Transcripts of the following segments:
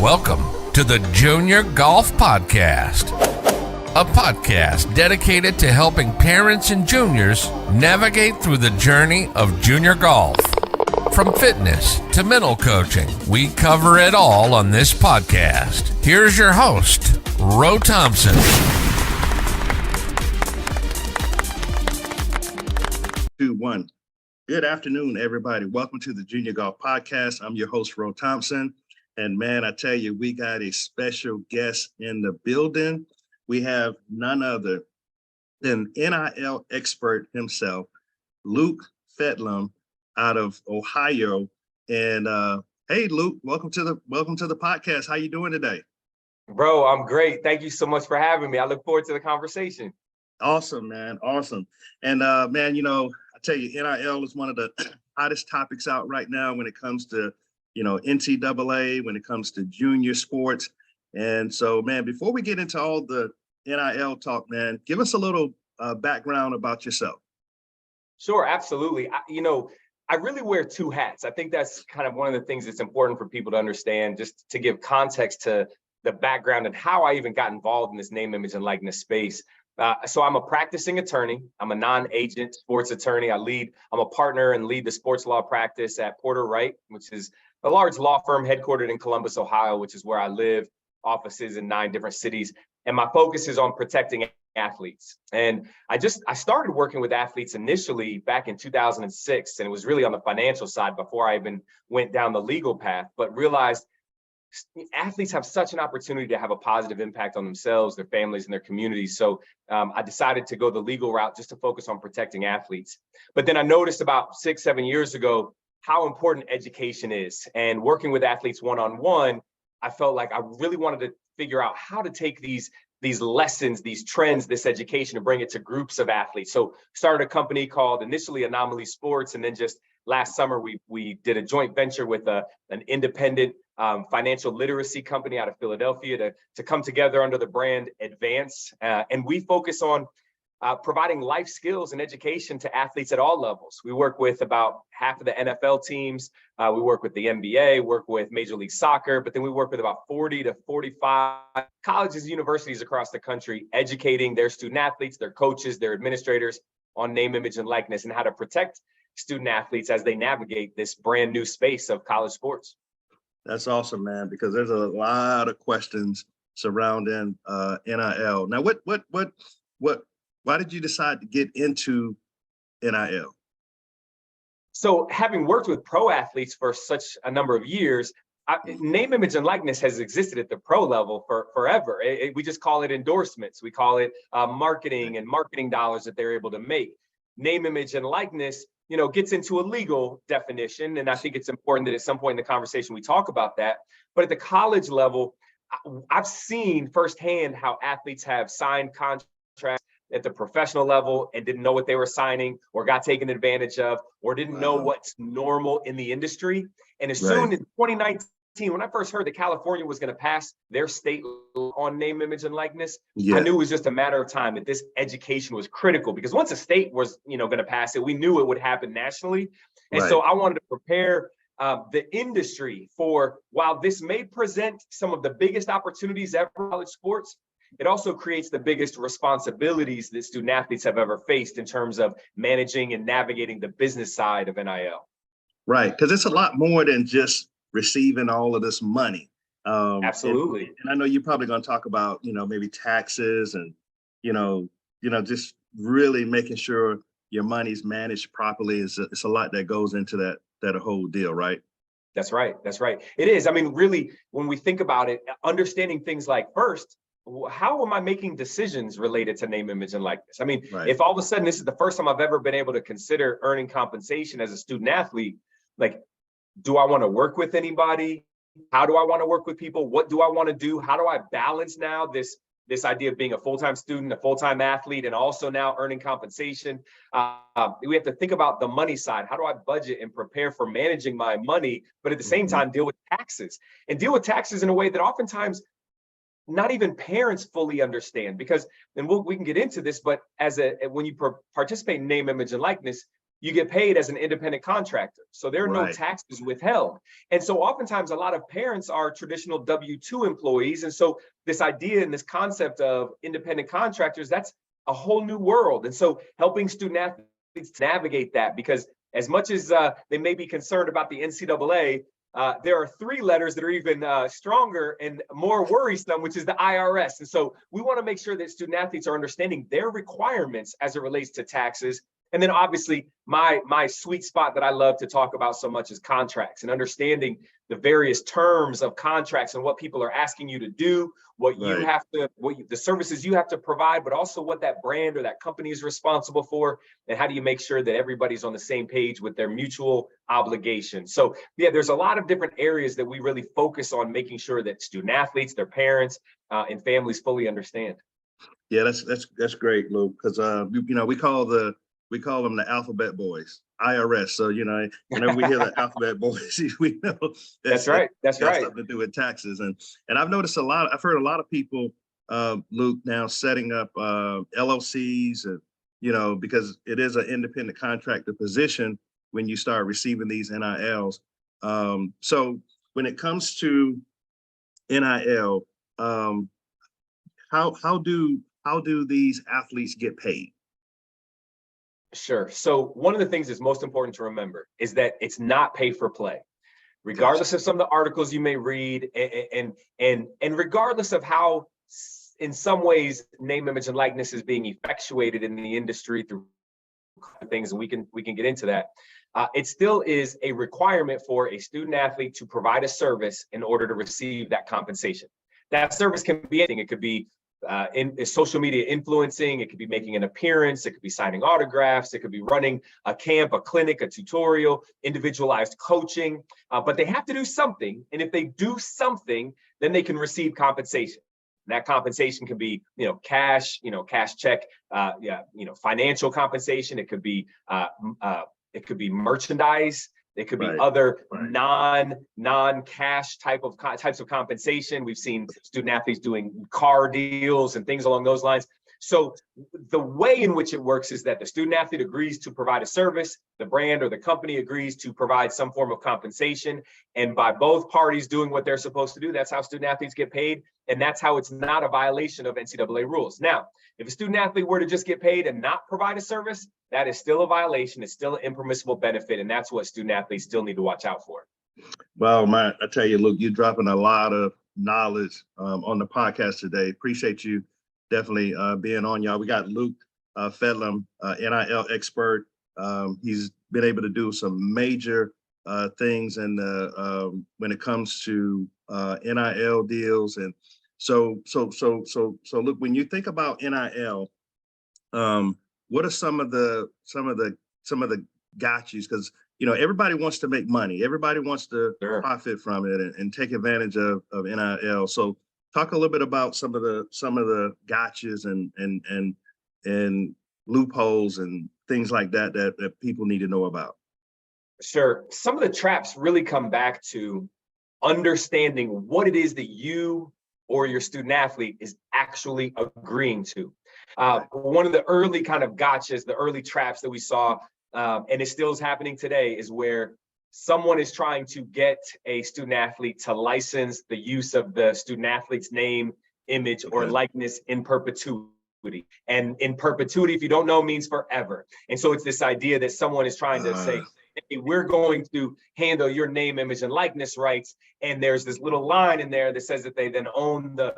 Welcome to the Junior Golf Podcast, a podcast dedicated to helping parents and juniors navigate through the journey of junior golf. From fitness to mental coaching, we cover it all on this podcast. Here's your host, Ro Thompson. Good afternoon, everybody. Welcome to the Junior Golf Podcast. I'm your host, Ro Thompson. And man, I tell you, we got a special guest in the building. We have none other than NIL expert himself, Luke Fedlam, out of Ohio. And hey, Luke, welcome to the podcast. How you doing today? Bro, I'm great. Thank you so much for having me. I look forward to the conversation. Awesome, man. Awesome. And man, you know, I tell you, NIL is one of the hottest topics out right now when it comes to, you know, NCAA, when it comes to junior sports. And so, man, before we get into all the NIL talk, man, give us a little background about yourself. Sure, absolutely. I really wear two hats. I think that's kind of one of the things that's important for people to understand, just to give context to the background and how I even got involved in this name, image, and likeness space. So I'm a practicing attorney. I'm a non-agent sports attorney. I'm a partner and lead the sports law practice at Wright, which is a large law firm headquartered in Columbus, Ohio, which is where I live, offices in 9 different cities. And my focus is on protecting athletes. And I started working with athletes initially back in 2006, and it was really on the financial side before I even went down the legal path, but realized athletes have such an opportunity to have a positive impact on themselves, their families, and their communities. So I decided to go the legal route just to focus on protecting athletes. But then I noticed about 6-7 years ago how important education is. And working with athletes one-on-one, I felt like I really wanted to figure out how to take these lessons, these trends, this education, and bring it to groups of athletes. So started a company called initially Anomaly Sports, and then just last summer we did a joint venture with an independent financial literacy company out of Philadelphia to come together under the brand Advance. And we focus on providing life skills and education to athletes at all levels. We work with about half of the NFL teams. We work with the NBA, work with Major League Soccer, but then we work with about 40 to 45 colleges and universities across the country, educating their student athletes, their coaches, their administrators on name, image, and likeness, and how to protect student athletes as they navigate this brand new space of college sports. That's awesome, man, because there's a lot of questions surrounding NIL. Now, why did you decide to get into NIL? So having worked with pro athletes for such a number of years, name, image, and likeness has existed at the pro level for forever. We just call it endorsements. We call it marketing and marketing dollars that they're able to make. Name, image, and likeness, gets into a legal definition. And I think it's important that at some point in the conversation, we talk about that. But at the college level, I've seen firsthand how athletes have signed contracts at the professional level and didn't know what they were signing, or got taken advantage of, or didn't know what's normal in the industry. And as soon as 2019, when I first heard that California was going to pass their state law on name, image, and likeness, I knew it was just a matter of time that this education was critical, because once a state was, going to pass it, we knew it would happen nationally. And so I wanted to prepare the industry for, while this may present some of the biggest opportunities ever in college sports, it also creates the biggest responsibilities that student athletes have ever faced in terms of managing and navigating the business side of NIL. Right, because it's a lot more than just receiving all of this money. Absolutely. And I know you're probably going to talk about, maybe taxes and, just really making sure your money's managed properly. It's a lot that goes into that whole deal, right? That's right. That's right. It is. I mean, really, when we think about it, understanding things like, first, how am I making decisions related to name, image, and likeness? I mean, if all of a sudden this is the first time I've ever been able to consider earning compensation as a student athlete, like, do I want to work with anybody? How do I want to work with people? What do I want to do? How do I balance now this idea of being a full-time student, a full-time athlete, and also now earning compensation? We have to think about the money side. How do I budget and prepare for managing my money, but at the same time deal with taxes in a way that oftentimes not even parents fully understand? Because, and we can get into this, but when you participate in name, image, and likeness, you get paid as an independent contractor. So there are no Right. taxes withheld. And so oftentimes a lot of parents are traditional W-2 employees. And so this idea and this concept of independent contractors, that's a whole new world. And so helping student athletes navigate that, because as much as they may be concerned about the NCAA, there are three letters that are even stronger and more worrisome, which is the IRS. And so we want to make sure that student athletes are understanding their requirements as it relates to taxes. And then obviously my sweet spot that I love to talk about so much is contracts, and understanding the various terms of contracts and what people are asking you to do, what you have to, the services you have to provide, but also what that brand or that company is responsible for. And how do you make sure that everybody's on the same page with their mutual obligations? So yeah, there's a lot of different areas that we really focus on making sure that student athletes, their parents, and families fully understand. Yeah, that's great, Luke, because we call them the alphabet boys, IRS. So, whenever we hear the alphabet boys, we know That's right. That's right. something to do with taxes. And I've noticed I've heard a lot of people, Luke, now setting up LLCs, and, because it is an independent contractor position when you start receiving these NILs. So when it comes to NIL, how do these athletes get paid? Sure. So one of the things that's most important to remember is that it's not pay for play, regardless of some of the articles you may read, and regardless of how, in some ways, name, image, and likeness is being effectuated in the industry through things, and we can get into that. It still is a requirement for a student athlete to provide a service in order to receive that compensation. That service can be anything. It could be in social media influencing, it could be making an appearance, it could be signing autographs, it could be running a camp, a clinic, a tutorial, individualized coaching, but they have to do something. And if they do something, then they can receive compensation. And that compensation can be, cash, cash check, financial compensation. It could be merchandise. It could be other non-cash types of compensation. We've seen student athletes doing car deals and things along those lines. So the way in which it works is that the student athlete agrees to provide a service, the brand or the company agrees to provide some form of compensation, and by both parties doing what they're supposed to do, that's how student athletes get paid, and that's how it's not a violation of NCAA rules. Now, if a student athlete were to just get paid and not provide a service, that is still a violation. It's still an impermissible benefit, and that's what student athletes still need to watch out for. Well, I tell you, Luke, you're dropping a lot of knowledge on the podcast today. Appreciate you definitely being on, y'all. We got Luke Fedlam, NIL expert. He's been able to do some major things in the when it comes to NIL deals, and so look, when you think about NIL, what are some of the gotchas? Because everybody wants to make money, everybody wants to profit from it and take advantage of NIL. So talk a little bit about some of the gotchas and loopholes and things like that people need to know about. Sure. Some of the traps really come back to understanding what it is that you or your student athlete is actually agreeing to. One of the early kind of gotchas, the early traps that we saw, and it still is happening today, is where someone is trying to get a student athlete to license the use of the student athlete's name, image, or likeness in perpetuity. And in perpetuity, if you don't know, means forever. And so it's this idea that someone is trying to say, hey, we're going to handle your name, image, and likeness rights. And there's this little line in there that says that they then own the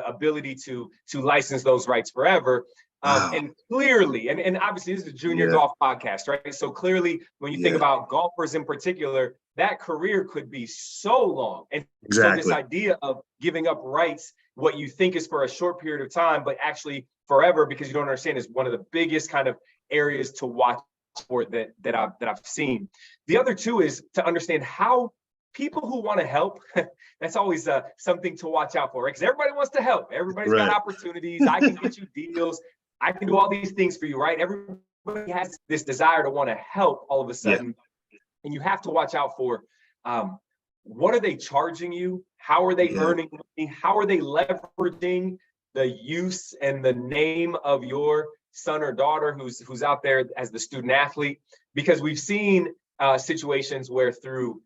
ability to license those rights forever. And clearly, and obviously this is a junior golf podcast, right? So clearly, when you think about golfers in particular, that career could be so long. And so this idea of giving up rights, what you think is for a short period of time, but actually forever, because you don't understand, is one of the biggest kind of areas to watch for that I've seen. The other two is to understand how people who want to help, that's always something to watch out for, right? Because everybody wants to help. Everybody's got opportunities. I can get you deals. I can do all these things for you, right? Everybody has this desire to want to help all of a sudden. And you have to watch out for what are they charging you? How are they earning money? How are they leveraging the use and the name of your son or daughter who's out there as the student athlete, because we've seen situations where through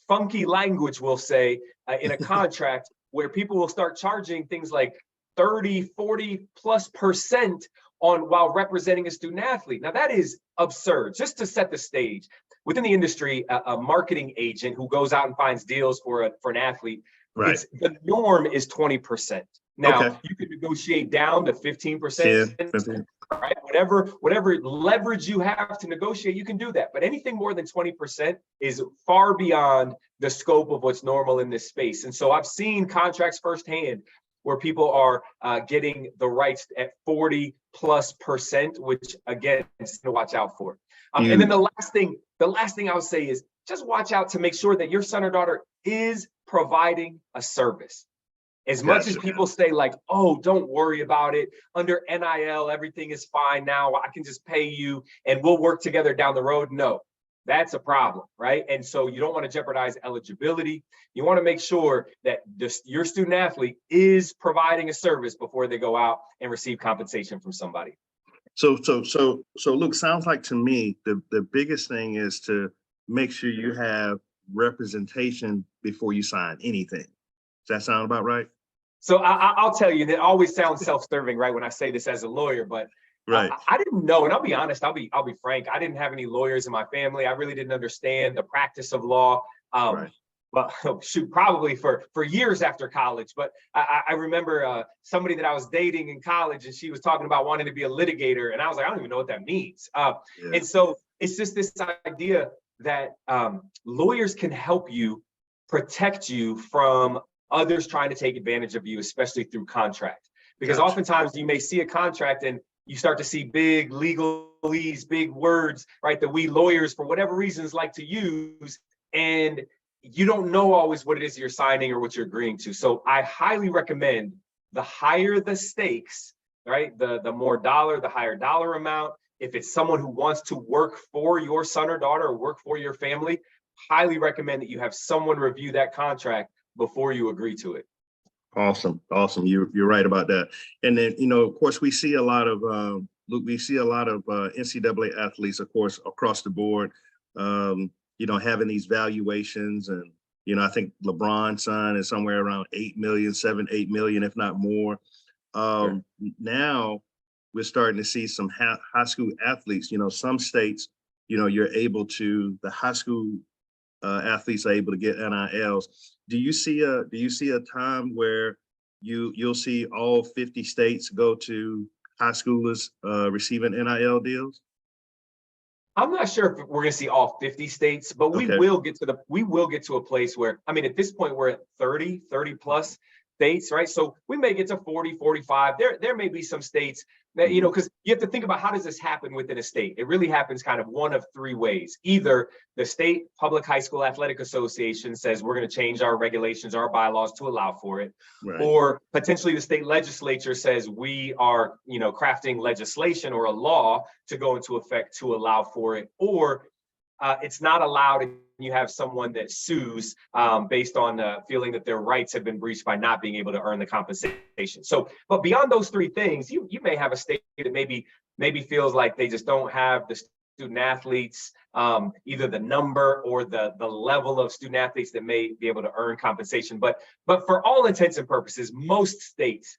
funky language, we'll say, in a contract where people will start charging things like 30-40+% on while representing a student athlete. Now that is absurd. Just to set the stage, within the industry, a marketing agent who goes out and finds deals for an athlete, Right. the norm is 20%. Now Okay. you could negotiate down to 15%, 15. right? Whatever leverage you have to negotiate, you can do that. But anything more than 20% is far beyond the scope of what's normal in this space. And so I've seen contracts firsthand where people are getting the rights at 40+%, which again, is to watch out for. And then the last thing I would say is just watch out to make sure that your son or daughter is providing a service. As much as people say like, oh, don't worry about it. Under NIL, everything is fine now. I can just pay you and we'll work together down the road. No, that's a problem, right? And so you don't want to jeopardize eligibility. You want to make sure that your student athlete is providing a service before they go out and receive compensation from somebody. So Luke, sounds like to me, the biggest thing is to make sure you have representation before you sign anything. Does that sound about right? So I'll tell you, that always sounds self-serving, right? When I say this as a lawyer, but right. I didn't know, and I'll be honest, I'll be frank. I didn't have any lawyers in my family. I really didn't understand the practice of law. Right. But shoot, probably for years after college. But I remember somebody that I was dating in college, and she was talking about wanting to be a litigator, and I was like, I don't even know what that means. And so it's just this idea that lawyers can help you, protect you from others trying to take advantage of you, especially through contract. Because oftentimes you may see a contract and you start to see big legalese, big words, right, that we lawyers, for whatever reasons, like to use, and you don't know always what it is you're signing or what you're agreeing to. So I highly recommend, the higher the stakes, right, the higher dollar amount. If it's someone who wants to work for your son or daughter or work for your family, highly recommend that you have someone review that contract before you agree to it. Awesome. You're right about that. And then, of course, we see a lot of NCAA athletes, of course, across the board, having these valuations. And, I think LeBron's son is somewhere around 8 million, 7-8 million, if not more. Sure. Now we're starting to see some high school athletes, some states, the high school athletes are able to get NILs. Do you see a time where you'll see all 50 states go to high schoolers receiving NIL deals? I'm not sure if we're going to see all 50 states, but we will get to a place where, I mean, at this point we're at 30 plus states, right? So we may get to 40, 45. There may be some states that, because you have to think about, how does this happen within a state? It really happens kind of one of three ways. Either the state public high school athletic association says we're going to change our regulations, our bylaws to allow for it, right, or potentially the state legislature says we are, crafting legislation or a law to go into effect to allow for it, or it's not allowed, and you have someone that sues based on feeling that their rights have been breached by not being able to earn the compensation. So, but beyond those three things, you may have a state that maybe feels like they just don't have the student athletes, either the number or the level of student athletes that may be able to earn compensation. But for all intents and purposes, most states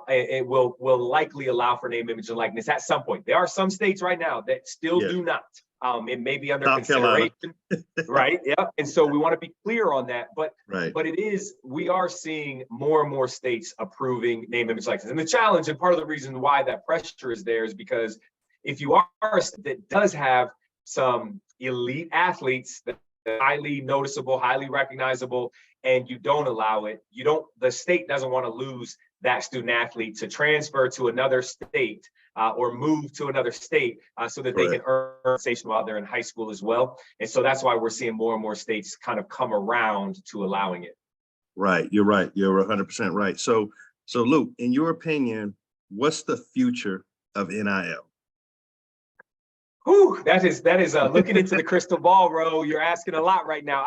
it will likely allow for name, image, and likeness at some point. There are some states right now that still do not. It may be under consideration, right? Yeah. And so we want to be clear on that. But we are seeing more and more states approving name, image, likeness. And the challenge, and part of the reason why that pressure is there, is because if you are a state that does have some elite athletes that are highly noticeable, highly recognizable, and you don't allow it, the state doesn't want to lose that student athlete to transfer to another state or move to another state so that they can earn compensation while they're in high school as well. And so that's why we're seeing more and more states kind of come around to allowing it. Right. You're right. You're 100% right. So Luke, in your opinion, what's the future of NIL? Whew, that is looking into the crystal ball, bro. You're asking a lot right now.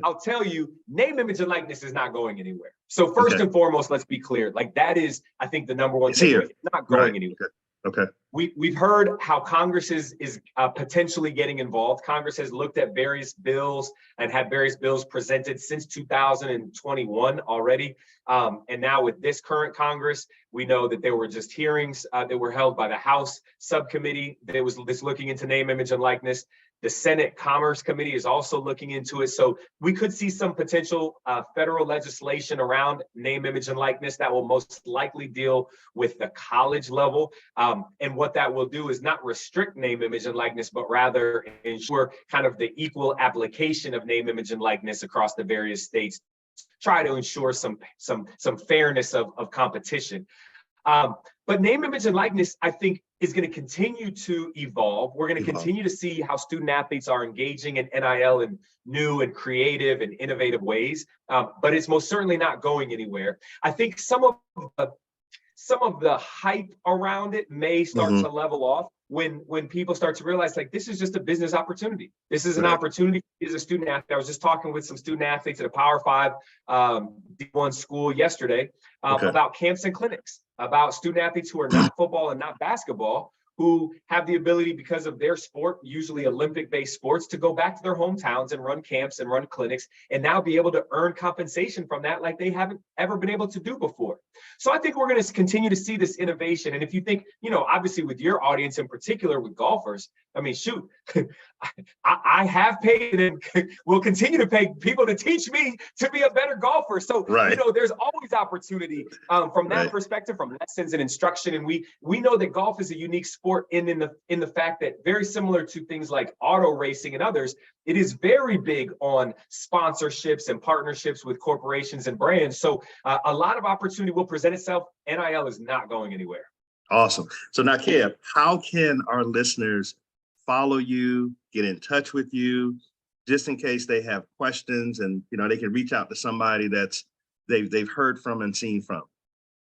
I'll tell you, name, image, and likeness is not going anywhere. So first and foremost, let's be clear. Like, that is, I think, the number one thing. It's not going anywhere. Okay. We've heard how Congress is potentially getting involved. Congress has looked at various bills and had various bills presented since 2021 already. And now with this current Congress, we know that there were just hearings that were held by the House subcommittee that was looking into name, image, and likeness. The Senate Commerce Committee is also looking into it. So we could see some potential federal legislation around name, image, and likeness that will most likely deal with the college level. And what that will do is not restrict name, image, and likeness, but rather ensure kind of the equal application of name, image, and likeness across the various states. Try to ensure some fairness of competition. But name, image, and likeness, I think, is going to continue to evolve. We're going to continue to see how student athletes are engaging in NIL in new and creative and innovative ways, but it's most certainly not going anywhere. I think some of the hype around it may start to level off when people start to realize, like, this is just a business opportunity. This is an opportunity as a student athlete. I was just talking with some student athletes at a Power 5 D1 school yesterday about camps and clinics, about student athletes who are not football and not basketball, who have the ability, because of their sport, usually Olympic-based sports, to go back to their hometowns and run camps and run clinics and now be able to earn compensation from that like they haven't ever been able to do before. So I think we're going to continue to see this innovation. And if you think, obviously with your audience in particular with golfers, I mean, shoot, I have paid and will continue to pay people to teach me to be a better golfer. So, there's always opportunity from that perspective, from lessons and instruction. And we know that golf is a unique sport in the fact that, very similar to things like auto racing and others, it is very big on sponsorships and partnerships with corporations and brands. So a lot of opportunity will present itself. NIL is not going anywhere. Awesome. So now, Kev, how can our listeners follow you, get in touch with you, just in case they have questions, and they can reach out to somebody that's they've heard from and seen from?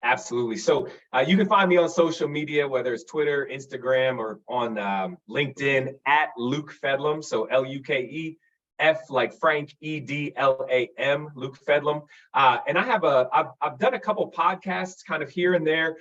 Absolutely. So you can find me on social media, whether it's Twitter, Instagram, or on LinkedIn at Luke Fedlam. So LUKE. F like Frank, EDLAM, Luke Fedlam. And I've done a couple podcasts kind of here and there,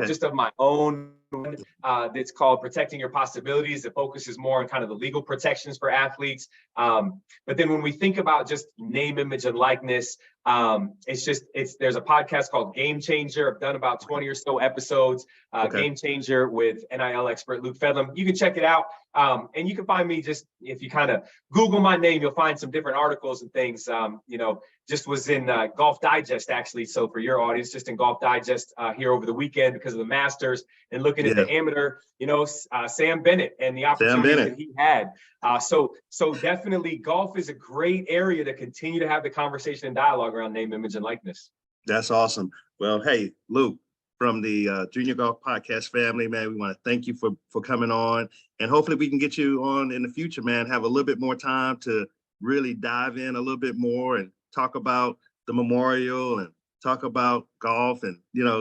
just of my own, that's called Protecting Your Possibilities. It focuses more on kind of the legal protections for athletes. But then when we think about just name, image, and likeness, there's a podcast called Game Changer. I've done about 20 or so episodes, Game Changer with NIL expert Luke Fedlam. You can check it out. And you can find me, just if you kind of Google my name, you'll find some different articles and things. Just was in Golf Digest, actually. So for your audience, just in Golf Digest here over the weekend because of the Masters, and looking at the amateur, Sam Bennett and the opportunity that he had. So definitely golf is a great area to continue to have the conversation and dialogue around name, image, and likeness. That's awesome. Well, hey, Luke, from the Junior Golf Podcast family, man, we want to thank you for coming on, and hopefully we can get you on in the future, man. Have a little bit more time to really dive in a little bit more and talk about the memorial and talk about golf, and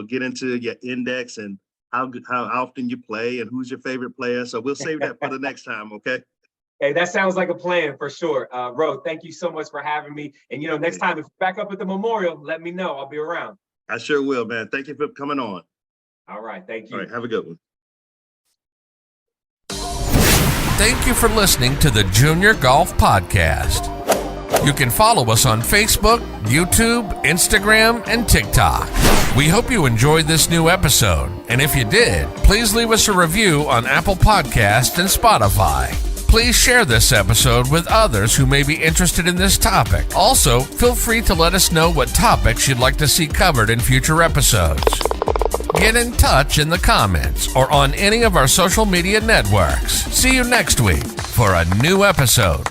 get into your index and how often you play and who's your favorite player. So we'll save that for the next time, okay? Hey, that sounds like a plan for sure. Ro, thank you so much for having me. And next time, if you're back up at the memorial, let me know. I'll be around. I sure will, man. Thank you for coming on. All right. Thank you. All right. Have a good one. Thank you for listening to the Junior Golf Podcast. You can follow us on Facebook, YouTube, Instagram, and TikTok. We hope you enjoyed this new episode. And if you did, please leave us a review on Apple Podcasts and Spotify. Please share this episode with others who may be interested in this topic. Also, feel free to let us know what topics you'd like to see covered in future episodes. Get in touch in the comments or on any of our social media networks. See you next week for a new episode